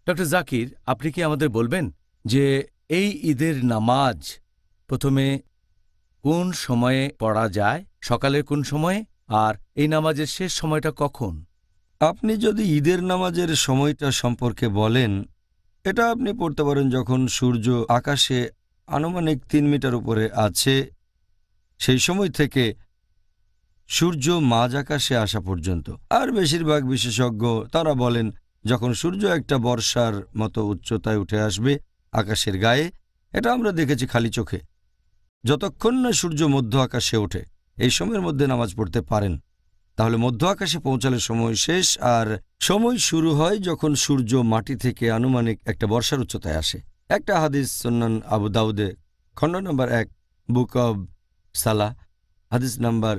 Doctor Zakir, আপনি কি আমাদের বলবেন যে এই ঈদের নামাজ প্রথমে কোন সময়ে পড়া যায়, সকালের কোন সময়ে, আর এই নামাজের শেষ সময়টা কখন? আপনি যদি ঈদের নামাজের সময়টা সম্পর্কে বলেন, এটা আপনি পড়তে পারেন যখন সূর্য আকাশে আনুমানিক ৩ মিটার উপরে আছে, সেই সময় থেকে সূর্য মাঝ আকাশে আসা পর্যন্ত। আর বেশিরভাগ বিশেষজ্ঞ তারা বলেন যখন সূর্য একটা বর্ষার মতো উচ্চতায় উঠে আসবে আকাশের গায়ে। এটা আমরা দেখেছি খালি চোখে। যতক্ষণ না সূর্য মধ্য আকাশে ওঠে এই সময়ের মধ্যে নামাজ পড়তে পারেন। তাহলে মধ্য আকাশে পৌঁছালে সময় শেষ, আর সময় শুরু হয় যখন সূর্য মাটি থেকে আনুমানিক একটা বর্ষার উচ্চতায় আসে। একটা হাদিস সুন্নান আবু দাউদে খণ্ড নম্বর 1 বুক অব সালাহ হাদিস নাম্বার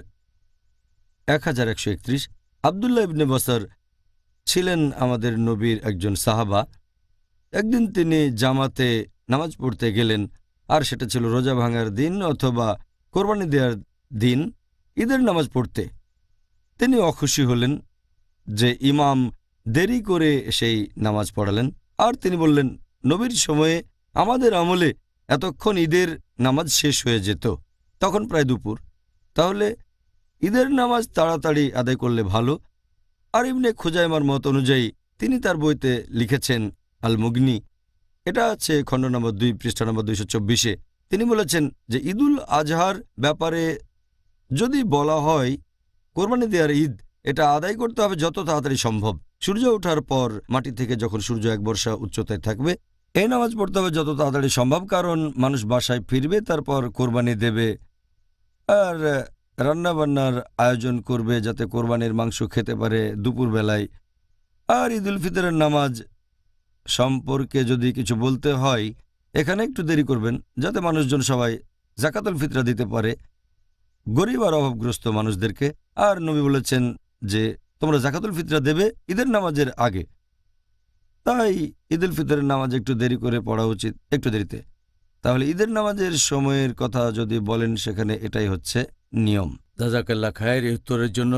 1131। আবদুল্লাহ ইবনে বসর ছিলেন আমাদের নবীর একজন সাহাবা। একদিন তিনি জামাতে নামাজ পড়তে গেলেন, আর সেটা ছিল রোজা ভাঙার দিন অথবা কোরবানি দেওয়ার দিন, ঈদের নামাজ পড়তে। তিনি অখুশি হলেন যে ইমাম দেরি করে সেই নামাজ পড়ালেন, আর তিনি বললেন, নবীর সময়ে আমাদের আমলে এতক্ষণ ঈদের নামাজ শেষ হয়ে যেত, তখন প্রায় দুপুর। তাহলে ঈদের নামাজ তাড়াতাড়ি আদায় করলে ভালো। আর ইবনে খুজাইমার মত অনুযায়ী তিনি তার বইতে লিখেছেন আল মুগনি, এটা আছে খণ্ড নম্বর 2 পৃষ্ঠা নম্বর 224-এ। তিনি বলেছেন যে ঈদুল আজহার ব্যাপারে যদি বলা হয় কোরবানি দেওয়ার ঈদ, এটা আদায় করতে হবে যত তাড়াতাড়ি সম্ভব। সূর্য ওঠার পর মাটি থেকে যখন সূর্য এক বর্ষা উচ্চতায় থাকবে এই নামাজ পড়তে হবে যত তাড়াতাড়ি সম্ভব, কারণ মানুষ বাসায় ফিরবে, তারপর কোরবানি দেবে আর রান্নাবান্নার আয়োজন করবে যাতে কোরবানির মাংস খেতে পারে দুপুরবেলায়। আর ঈদুল ফিতরের নামাজ সম্পর্কে যদি কিছু বলতে হয়, এখানে একটু দেরি করবেন যাতে মানুষজন সবাই জাকাতুল ফিতরা দিতে পারে গরিব আর অভাবগ্রস্ত মানুষদেরকে। আর নবী বলেছেন যে তোমরা জাকাতুল ফিতরা দেবে ঈদের নামাজের আগে। তাই ঈদুল ফিতরের নামাজ একটু দেরি করে পড়া উচিত, একটু দেরিতে। তাহলে ঈদের নামাজের সময়ের কথা যদি বলেন সেখানে এটাই হচ্ছে নিয়ম। জাযাকাল্লাহ খায়ের, এই উত্তরের জন্য